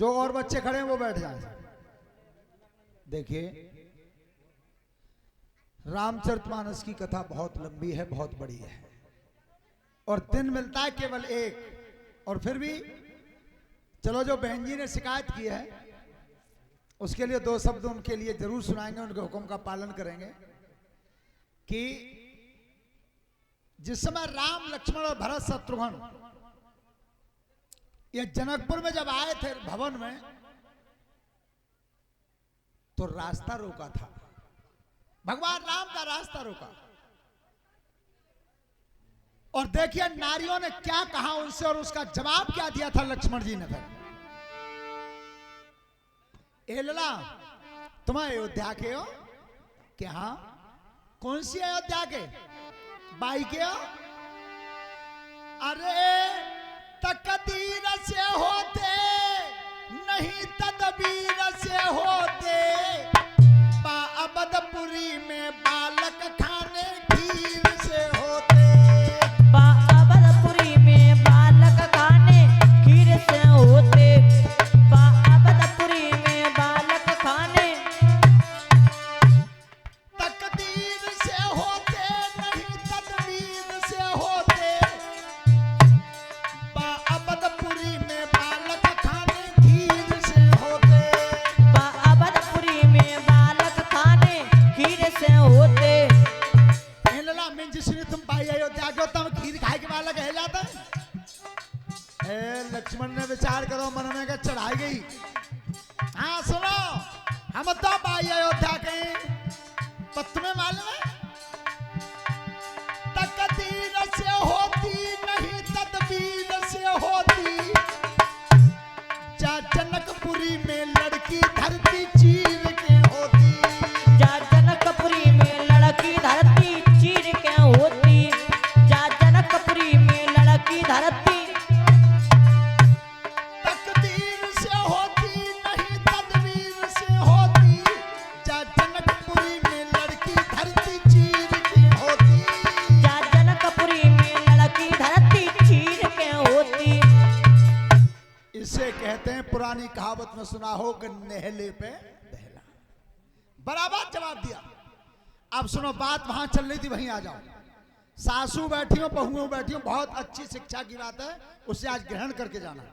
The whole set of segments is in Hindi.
जो और बच्चे खड़े हैं वो बैठ जाए। देखिए, रामचरितमानस की कथा बहुत लंबी है, बहुत बड़ी है, और दिन मिलता है केवल एक। और फिर भी चलो, जो बहन जी ने शिकायत की है उसके लिए दो शब्द उनके लिए जरूर सुनाएंगे, उनके हुक्म का पालन करेंगे। कि जिस समय राम लक्ष्मण और भरत शत्रुघ्न ये जनकपुर में जब आए थे भवन में, तो रास्ता रोका था, भगवान राम का रास्ता रोका। और देखिए नारियों ने क्या कहा उनसे और उसका जवाब क्या दिया था लक्ष्मण जी ने। फिर ए लला, तुम अयोध्या के हो? कि हाँ। कौन सी अयोध्या के? बाई के हो? अरे तकदीर से होते नहीं तदबीर से होते, बाअबदपुरी में बालक खाने खीर से होते। बाअबदपुरी में बालक खाने खीर से होते, बाअबदपुरी में बालक खाने। तकदीर से होते नहीं तदबीर से होते, बाअबदपुरी में बालक खाने खीर से होते। बाअबदपुरी में बालक खाने खीर से होते। लला मिंज सुनी तुम पाई अयोध्या के हो, तुम खीर खाए के बालक है जाता है। लक्ष्मण ने विचार करो मन में का चढ़ाई गई। हाँ सुनो, हम तो पाई अयोध्या के, पर तुम्हें मालूम है तकदीर से होती नहीं तदबीर से होती, जा जनकपुरी में लड़की धरती चीर के होती। जा जनकपुरी में लड़की धरती चीर के होती, जा जनकपुरी में लड़की धरती। तकदीर से होती नहीं तदबीर से होती, जा जनकपुरी में लड़की धरती चीर के होती। जा जनकपुरी में लड़की धरती चीर के होती। इसे कहते हैं, पुरानी कहावत में सुना हो कि नेहले पे दहला। बराबर जवाब दिया। अब सुनो, बात वहां चल रही थी, वहीं आ जाओ। सासू बैठी हो, बहुओं बैठी हो, बहुत अच्छी शिक्षा की बात है, उसे आज ग्रहण करके जाना।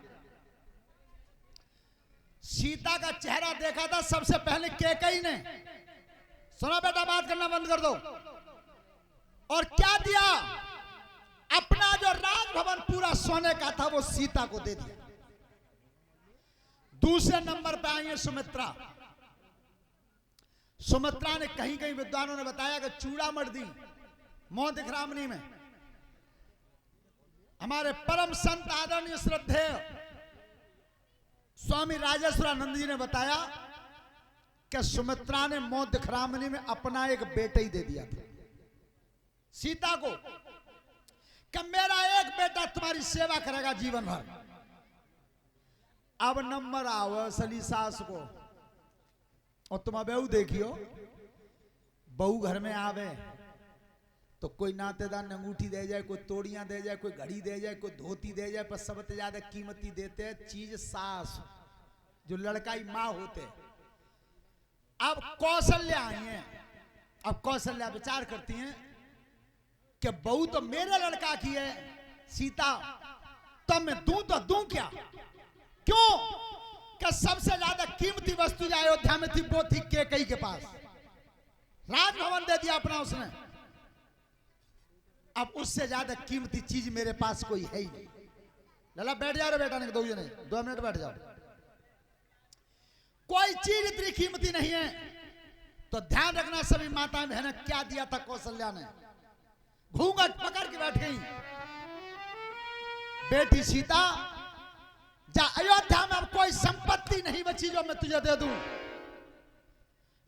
सीता का चेहरा देखा था सबसे पहले कैकेयी ने। सुनो बेटा, बात करना बंद कर दो। और क्या दिया? अपना जो राजभवन पूरा सोने का था वो सीता को दे दिया। दूसरे नंबर पे आई है सुमित्रा। सुमित्रा ने कहीं कहीं विद्वानों ने बताया कि चूड़ामणि दी मोदिखरामनी में। हमारे परम संत आदरणीय श्रद्धेय स्वामी राजेश्वरानंद जी ने बताया कि सुमित्रा ने मोदिखरामनी में अपना एक बेटा ही दे दिया था सीता को, कि मेरा एक बेटा तुम्हारी सेवा करेगा जीवन भर। अब नंबर आओ असली सास को। और तुम बहू देखियो, बहू घर में आवे तो कोई नातेदार ने अंगूठी दे जाए, कोई तोड़ियां दे जाए, कोई घड़ी दे जाए, कोई धोती दे जाए, पर सबसे ज्यादा कीमती देते हैं चीज सास, जो लड़काई माँ होते। अब कौशल्या आई है। अब कौशल्या विचार करती हैं कि बहू तो मेरे लड़का की है सीता, तो मैं दूं तो दूं क्या? क्यों? कि सबसे ज्यादा कीमती वस्तु जो अयोध्या में थी वो थी कैकेयी के पास। राजभवन दे दिया अपना उसने। अब उससे ज्यादा कीमती चीज मेरे पास कोई है ही नहीं। लला बैठ जाओ रे बेटा, नहीं दो नहीं, 2 मिनट बैठ जाओ। कोई चीज इतनी कीमती नहीं है। तो ध्यान रखना सभी माताएं बहनें, क्या दिया था कौशल्या ने? घूंघट पकड़ के बैठ गई। बेटी सीता, जा अयोध्या में अब कोई संपत्ति नहीं बची जो मैं तुझे दे दूं,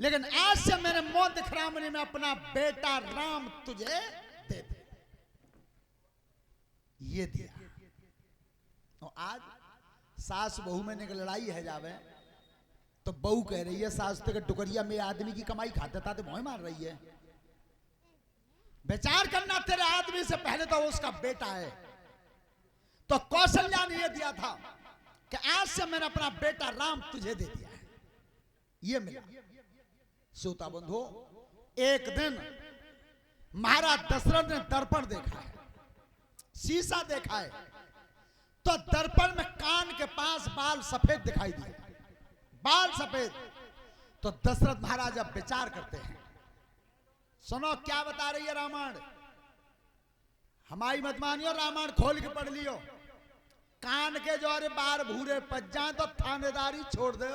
लेकिन आज से मैंने मोदिखरामनी में अपना बेटा राम तुझे दे दे। ये दिया। और आज सास बहू में एक लड़ाई है जावे, तो बहू कह रही है सास के टुकड़िया में आदमी की कमाई खाते था तो मोह मार रही है। विचार करना, तेरे आदमी से पहले तो उसका बेटा है। तो कौशल्या ने यह दिया था, कि आज से मैंने अपना बेटा राम तुझे दे दिया है, ये मिला। श्रोता बंधु, एक दिन महाराज दशरथ ने दर्पण देखा है, शीशा देखा है, तो दर्पण में कान के पास बाल सफेद दिखाई दिए, बाल सफेद। तो दशरथ महाराज अब विचार करते हैं, सुनो क्या बता रही है रामायण, हमारी मत मानियो, रामायण खोल के पढ़ लियो। कान के जो अरे बार भूरे पच जाए तो थानेदारी छोड़ दो,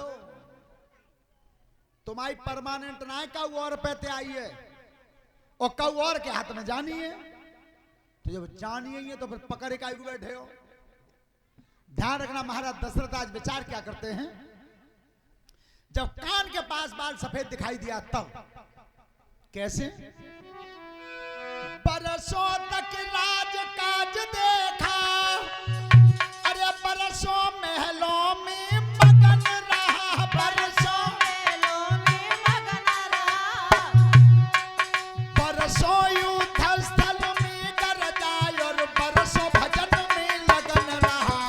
तुम्हारी परमानेंट ना है, कऊ और पैते आई है और कऊ और के हाथ में जानी है, तो जब जानी है तो फिर पकड़े काहे को बैठे हो। ध्यान रखना, महाराज दशरथ आज विचार क्या करते हैं, जब कान के पास बाल सफेद दिखाई दिया तब कैसे, बरसों तक राज काज देखा, अरे बरसों महलों में मगन रहा, बरसों महलों में मगन रहा, बरसों युद्ध स्थल में गरजा और बरसों भजन में लगन रहा।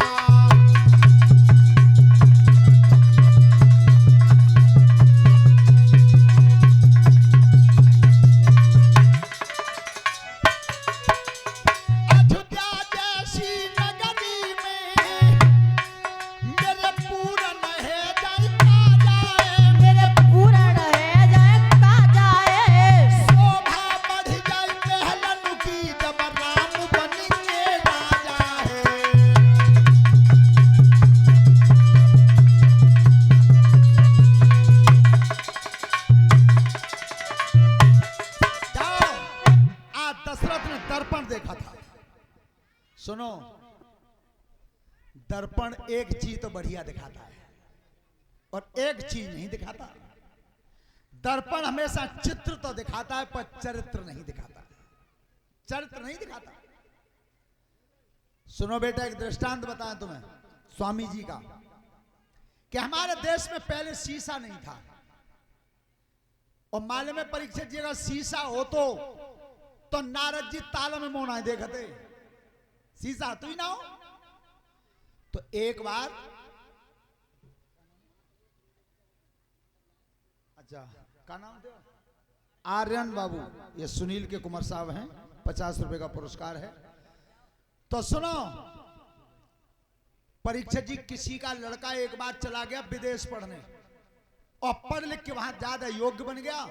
अयोध्या जैसी नगरी में मेरे पूरन है जय का जाए, मेरे पूरण है जाए का जाए, शोभा बढ़ जाए महलन की जब राम बनेंगे राजा है। जाओ, आज दशरथ ने दर्पण देखा था। सुनो, दर्पण एक चीज तो बढ़िया दिखाता है और एक चीज नहीं दिखाता। दर्पण हमेशा चित्र तो दिखाता है पर चरित्र नहीं दिखाता, चरित्र नहीं दिखाता। सुनो बेटा, एक दृष्टांत बताएं तुम्हें स्वामी जी का, कि हमारे देश में पहले शीशा नहीं था और माले में परीक्षित जी का शीशा हो तो नारद जी ताला में मोना देखते, शीशा तो ही ना हो। तो एक बार, अच्छा क्या नाम थे, आर्यन बाबू, ये सुनील के कुमार साहब हैं, 50 रुपए का पुरस्कार है। तो सुनो, परीक्षित जी किसी का लड़का एक बार चला गया विदेश पढ़ने और पढ़ लिख के वहां ज्यादा योग्य बन गया,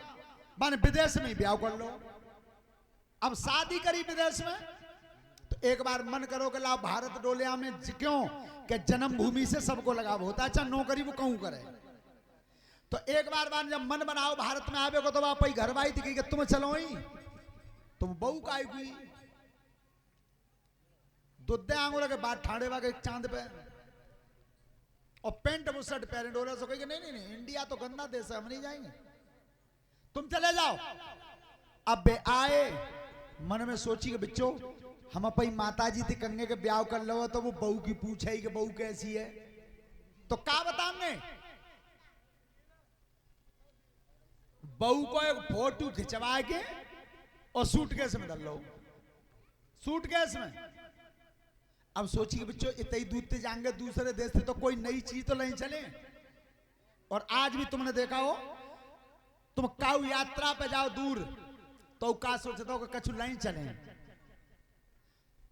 माने विदेश में ही ब्याह कर लो। अब शादी करी विदेश में, तो एक बार मन करो कि लाओ भारत डोलिया में, क्यों कि जन्मभूमि से सबको लगाव होता है, अच्छा नौकरी वो कहूं करे। तो एक बार जब मन बनाओ भारत में आवे को, तो आप घर वाई थी कि तुम चलो ही, तुम बहू का आई दुद्दे आंगूर के बाद ठाड़े वागे चांद पे और पेंट बुशर्ट पहने डोले सो कहेंगे नहीं नहीं नहीं, इंडिया तो गंदा देश है, हम नहीं जाएंगे, तुम चले जाओ। अब बे आए, मन में सोची कि बच्चों हम अपनी माता जी थी कंगे के ब्याह कर लो, तो वो बहू की पूछे कि बहू कैसी है, तो क्या बताएंगे, बहू को एक फोटो खिंचवा के और सूटकेस में डाल लो, सूटकेस में। अब सोची कि बच्चों इतने ही दूर से जाएंगे दूसरे देश से, तो कोई नई चीज तो नहीं चले। और आज भी तुमने देखा हो, तुम काऊ यात्रा पे जाओ दूर, तो का सोचता हो कि कछु लाइन चले,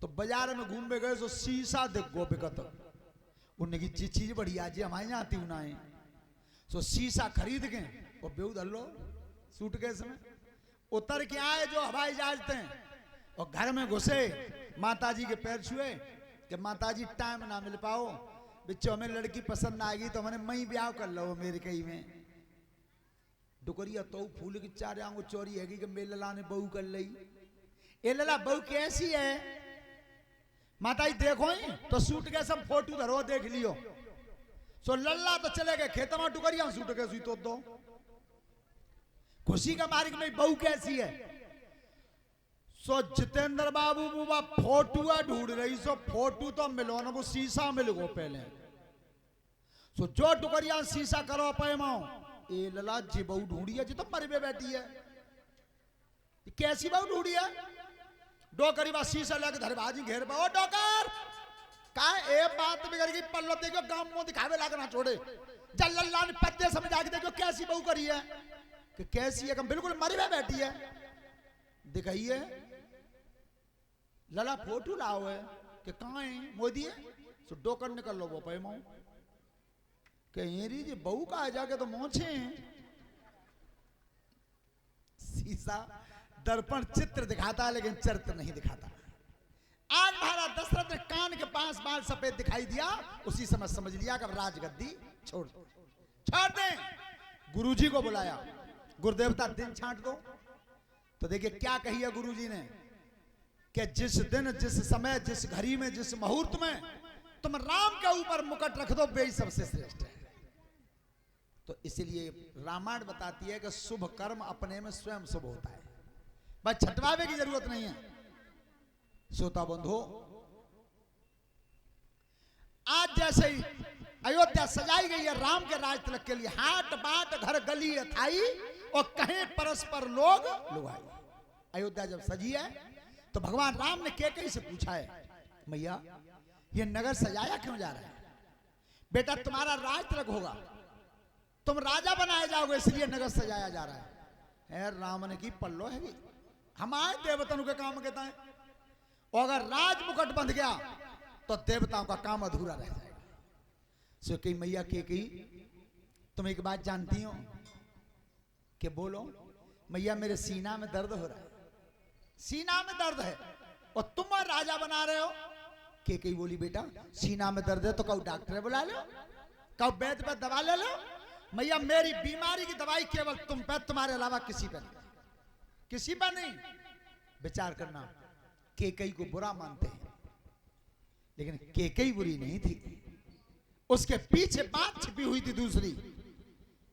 तो बाजार में घूम गए तो शीशा देख गो बिकत, उन्हें की चीज बढ़िया जी हमारे यहाँ आती उना है, तो शीशा खरीद के और बेऊ धर लो सूटकेस में, उतर के आए जो हवाई जहाज थे और घर में घुसे, माताजी के पैर छुए कि माताजी टाइम ना मिल पाओ, बिच्चों हमें लड़की पसंद ना आएगी तो हमने मई ब्याह कर लो अमेरिका ही में। डुकरिया तो फूल की चार आंगो चोरी है कि मेरे लला ने बहू कर ली, ए लला बहू कैसी है, माता जी देखो ही, तो सूट के सब फोटो धरो देख लियो। सो लल्ला तो चले गए खेत में, डुकरिया सूट के सुई तो दो खुशी का मार्ग में बहू कैसी है। सो जितेंद्र बाबू बुआ फोटुआ ढूंढ रही, सो फोटो तो मिलो ना, वो शीशा मिल गो पहले। सो जो डुकरिया शीशा करो पे माओ, ए लला जी बहू ढूंढी है जी तो मरी में बैठी है, कैसी बहू ढूंढी है। डोकरी बा शीशा लेके धरबाजी घेर पाओ, डोकर का ए बात बिगड़ गई, पल्लो देखो गांव मुंह दिखावे लागना छोड़े। जल्लल्ला ने पत्ते समझा के देखो कैसी बहू करी है, कि कैसी है, बिल्कुल मरी में बैठी है। दिखाइए लला फोटो लाओ है कि कहाँ है मोदी है, सो डोकर निकल लो वो पे माऊ के येरी जी बहू का आ जाके तो मोछे हैं। शीशा दर्पण चित्र दिखाता है लेकिन चरित्र नहीं दिखाता। आज महाराज दशरथ ने कान के पास बाल सफेद दिखाई दिया, उसी समय समझ लिया कि अब राजगद्दी छोड़ दे। गुरुजी को बुलाया, गुरुदेवता दिन छांट दो। तो देखिए क्या कही है गुरुजी ने कि जिस दिन, जिस समय, जिस घड़ी में, जिस मुहूर्त में तुम राम के ऊपर मुकुट रख दो वे सबसे श्रेष्ठ है। तो इसलिए रामायण बताती है कि शुभ कर्म अपने में स्वयं शुभ होता है, बस छटवावे की जरूरत नहीं है। श्रोता बंधु, आज जैसे ही अयोध्या सजाई गई है राम के राज तिलक के लिए, हाट बाट घर गली अथाई और कहीं परस्पर लोग लुभाई। अयोध्या जब सजी है तो भगवान राम ने कैकेयी से पूछा है, मैया ये नगर सजाया क्यों जा रहा है? बेटा तुम्हारा राज तिलक होगा, तुम राजा बनाए जाओगे, इसलिए नगर सजाया जा रहा है। राम ने की पल्लो है, हमारे देवताओं के काम कहता है, और अगर राज मुकुट बंध गया तो देवताओं का काम अधूरा रह जाएगा। सो कही मैया कैकेयी तुम एक बात जानती हो कि बोलो। मैया मेरे सीना में दर्द हो रहा है, सीना में दर्द है और तुम राजा बना रहे हो। कैकेयी बोली बेटा सीना में दर्द है तो कहो डॉक्टर बुला लो, कहो वैद्य पर दवा ले लो। मैया मेरी बीमारी की दवाई केवल तुम पे, तुम्हारे अलावा किसी पर नहीं, किसी पर नहीं। विचार करना, कैकेयी को बुरा मानते हैं लेकिन कैकेयी बुरी नहीं थी, उसके पीछे बात छिपी हुई थी दूसरी।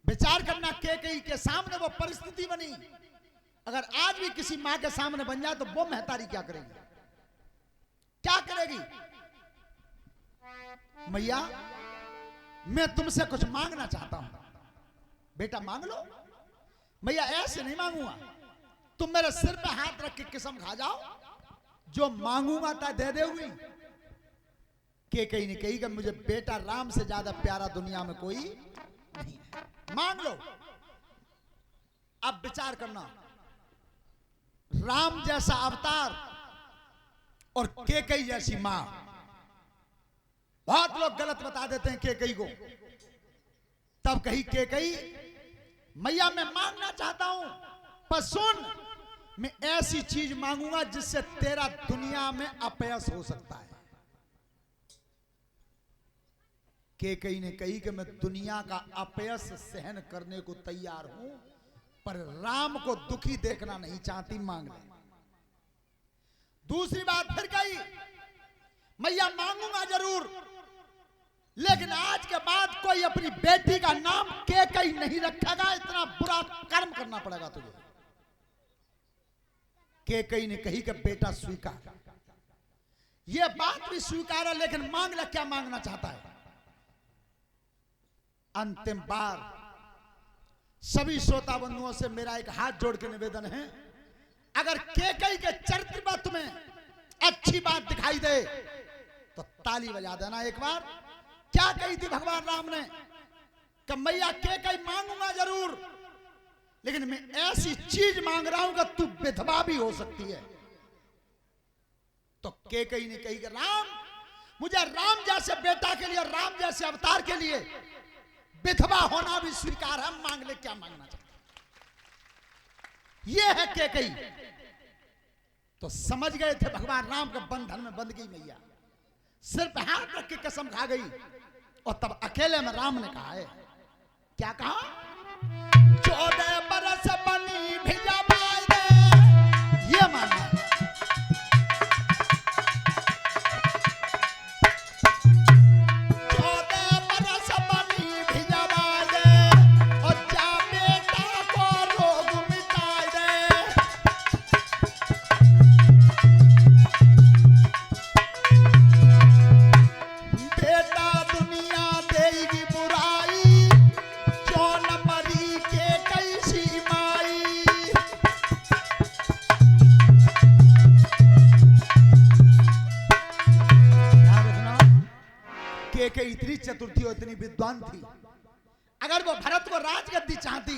विचार करना, कैकेयी के सामने वो परिस्थिति बनी, अगर आज भी किसी मां के सामने बन जाए तो वो महतारी क्या करेगी, क्या करेगी? मैया मैं तुमसे कुछ मांगना चाहता हूं। बेटा मांग लो। मैया ऐसे नहीं मांगूंगा, तुम मेरे सिर पे हाथ रख के कसम खा जाओ, जो मांगूंगा ता दे देगी। कैकेयी ने कही कि मुझे बेटा राम से ज्यादा प्यारा दुनिया में कोई नहीं है, मांग लो। अब विचार करना, राम जैसा अवतार और कैकेयी जैसी मां। बहुत लोग गलत बता देते हैं कैकेयी को। तब कही कैकेयी मैया मैं मांगना चाहता हूं, पर सुन मैं ऐसी चीज मांगूंगा जिससे तेरा दुनिया में अपयश हो सकता है। कैकेयी ने कही कि मैं दुनिया का अपयश सहन करने को तैयार हूं, पर राम को दुखी देखना नहीं चाहती, मांग ले। दूसरी बात फिर कही मैया मांगूंगा जरूर, लेकिन आज के बाद कोई अपनी बेटी का नाम कैकेयी नहीं रखेगा, इतना बुरा कर्म करना पड़ेगा तुझे। कैकेयी ने कही कि बेटा स्वीकार, यह बात भी स्वीकार है, लेकिन मांग ले, क्या मांगना चाहता है? अंतिम बार सभी श्रोता बंधुओं से मेरा एक हाथ जोड़ के निवेदन है, अगर कैकेयी के चरित्र पर तुम्हें अच्छी बात दिखाई दे तो ताली बजा देना एक बार। क्या कही थी भगवान राम ने कि मैया कैकेयी मांगूंगा जरूर, लेकिन मैं ऐसी चीज मांग रहा हूं कि तू विधवा भी हो सकती है। तो कैकेयी ने कही कि राम, मुझे राम जैसे बेटा के लिए, राम जैसे अवतार के लिए विधवा होना भी स्वीकार है, मांग ले क्या मांगना चाहता। यह है कैकेयी। तो समझ गए थे भगवान राम के बंधन में बंध गई मैया, सिर पे हाथ रख के कसम खा गई। और तब अकेले में राम ने कहा है, क्या कहा? 14 बरस बनी भिजा बाई दे, ये मानना है। 14 बरस बनी भिजा बाई दे, और जा बेटा को रोग मिटाई दे। बेटा दुनिया देगी बुराई, जो न मरी कैकेयी सी माई। टेढ़ी चतुर्थी और इतनी विद्वान थी, अगर वो भरत को राजगद्दी चाहती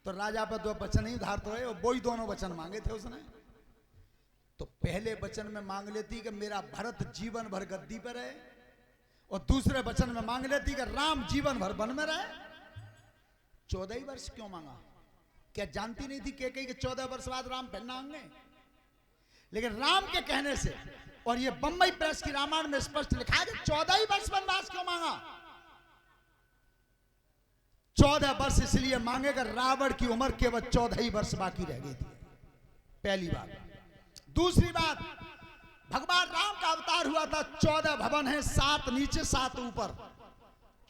तो राजा पर 2 वचन ही उधार तो है, और वो ही दोनों वचन मांगे थे उसने। तो पहले वचन में मांग लेती कि मेरा भरत जीवन भर गद्दी पर रहे, और दूसरे वचन में मांग लेती कि राम जीवन भर वन में रहे। 14 ही वर्ष क्यों मांगा? क्या जानती नहीं थी कैकेयी के 14 वर्ष बाद राम फिरना आएंगे? लेकिन राम के कहने से, और ये बंबई प्रेस की रामायण में स्पष्ट लिखा है कि 14 ही वर्ष वनवास क्यों मांगा? 14 वर्ष इसलिए मांगे कि रावण की उम्र केवल 14 ही वर्ष बाकी रह गई थी, पहली बात। दूसरी बात, भगवान राम का अवतार हुआ था, 14 भवन है, 7 नीचे 7 ऊपर,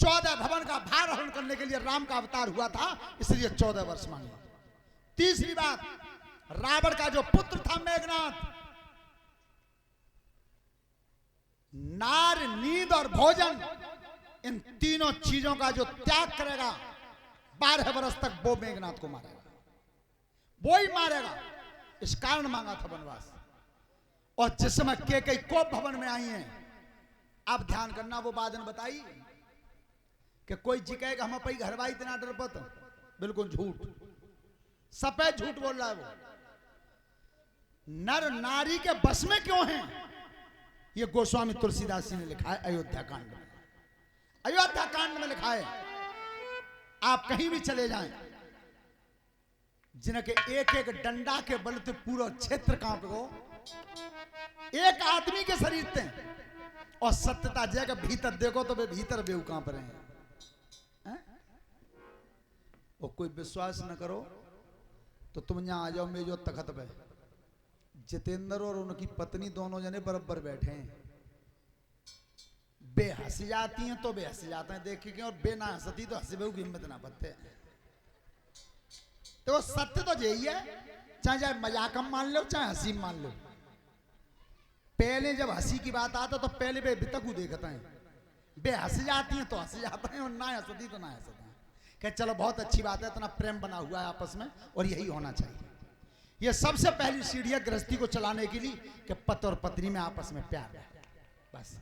14 भवन का भार हरण करने के लिए राम का अवतार हुआ था, इसलिए 14 वर्ष मांगे। तीसरी बात, रावण का जो पुत्र था मेघनाथ, नार, नींद और भोजन, इन तीनों चीजों का जो त्याग करेगा 12 वर्ष तक, वो मेघनाथ को मारेगा, वो ही मारेगा। इस कारण मांगा था वनवास। और जिस समय कैकेयी कोप भवन में आई हैं, अब ध्यान करना, वो बात ने बताई कि कोई जी कहेगा हम अपनी घरवाई इतना डरपत, बिल्कुल झूठ, सफेद झूठ बोल रहा है वो। नर नारी के बस में क्यों हैं, ये गोस्वामी तुलसीदास जी ने लिखा है अयोध्या कांड में। अयोध्या कांड में लिखा है, आप कहीं भी चले जाएं, जिनके एक एक डंडा के बल से पूरा क्षेत्र कांप गो, एक आदमी के शरीर थे, और सत्यता जगह भीतर देखो तो वे भीतर बेऊ कांप रहे हैं। और कोई विश्वास न करो तो तुम यहां आ जाओ मेजो तखत पे, जितेंद्र और उनकी पत्नी दोनों जने बराबर बैठे हैं, बे हंस जाती हैं तो बे हंस जाते हैं देख के, और बे ना हंसती तो हंसी बेऊ की हिम्मत ना पत्ते। तो सत्य तो यही है, चाहे चाहे मजाक हम मान लो चाहे हंसी मान लो। पहले जब हंसी की बात आता तो पहले बे बितकू देखते हैं, बे हंस जाती हैं तो हंस जाते हैं, और ना हंसती तो ना हंसते हैं। कि चलो बहुत अच्छी बात है, इतना प्रेम बना हुआ है आपस में, और यही होना चाहिए। ये सबसे पहली सीढ़ी है गृहस्थी को चलाने के लिए, कि पति और पत्नी में आपस में प्यार है। बस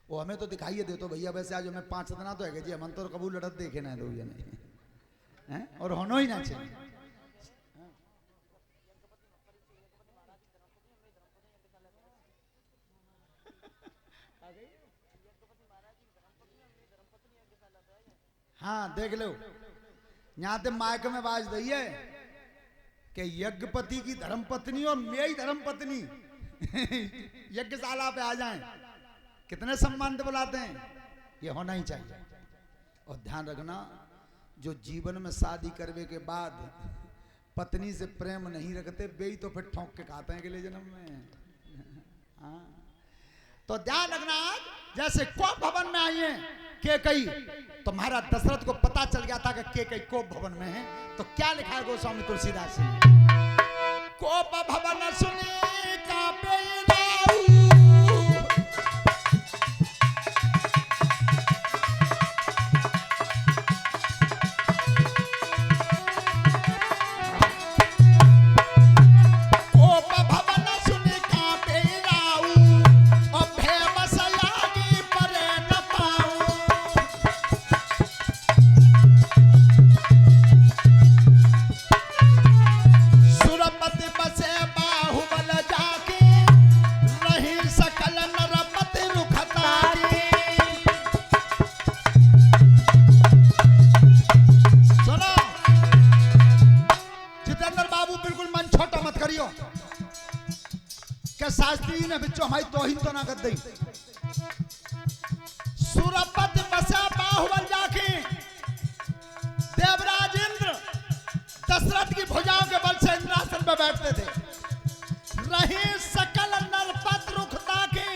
वो हमें तो दिखाइए दे तो भैया, वैसे आज हमें 5 दिन तो है जी, हम तो कबूल लड़त देखे ना दो जने, और होना ही ना चाहिए। हाँ देख लो, यहां ते मायक में बाज दी है कि यज्ञपति की धर्मपत्नी और मेरी धर्मपत्नी यज्ञशाला पे आ जाएं, कितने सम्मान से बुलाते हैं। ये होना ही चाहिए। और ध्यान रखना, जो जीवन में शादी करने के बाद पत्नी से प्रेम नहीं रखते, वे ही तो फिर ठोंक के खाते हैं अगले जन्म में। हाँ, तो ध्यान रखना, जैसे कोप भवन में आई है कैकेयी, तो महाराज दशरथ को पता चल गया था कि कैकेयी कोप भवन में है। तो क्या लिखा है गोस्वामी तुलसीदास ने, कोप भवन सुनी कांपे राऊ, शास्त्री ने बिचो हमारी तोहिन तो ना कर दी। सूरपत बसा बाहुबल जाके देवराज इंद्र दशरथ की भुजाओं के बल से इंद्रासन पर बैठते थे। रही सकल नरपत रुखता के,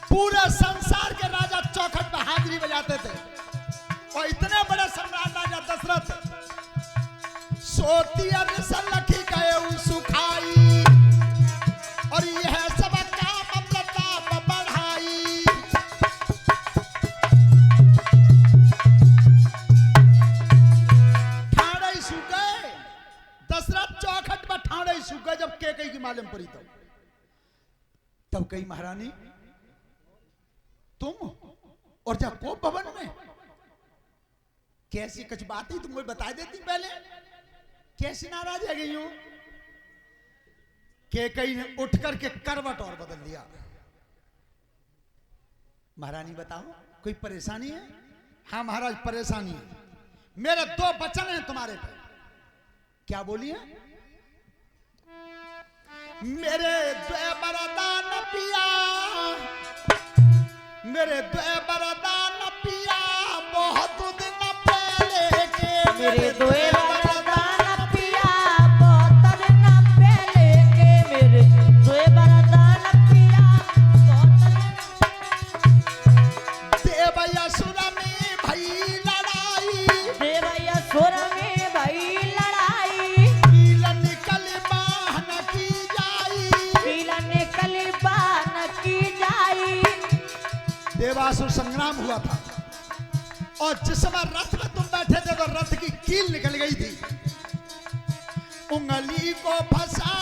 पूरे संसार के राजा चौखट पर हाजिरी बजाते थे। और इतने बड़े सम्राट राजा दशरथ सोती लखी गए सुखाई, और यह सब काम प्रताप बढ़ाई। ठाणे सूखे दशरथ चौखट पर, ठाणे सूखे जब कैकेयी की मालूम पड़ी तब कही महारानी तुम और जब कोप भवन में कैसी कुछ बात ही तुम बता देती पहले, कैसी नाराज है गई हूं के कई ने उठ करके करवट और बदल दिया। महारानी बताओ कोई परेशानी है? हाँ महाराज परेशानी है, मेरे 2 वचन हैं तुम्हारे पे। क्या बोलिए? मेरे 2 वरदान पिया, मेरे 2 वरदान पिया, बहुत दिन पहले के मेरे 2 वरदान पिया, बहुत दिन पहले के मेरे 2 वरदान पिया, बहुत देवयसुर में भई लड़ाई, देवयसुर में भई लड़ाई, कील निकल बाहन की जाई, कील निकल बाहन की जाई। देवासुर संग्राम हुआ था और जिस समय रथ में तुम बैठे थे तो रथ की कील निकल गई थी, उंगली को फंसा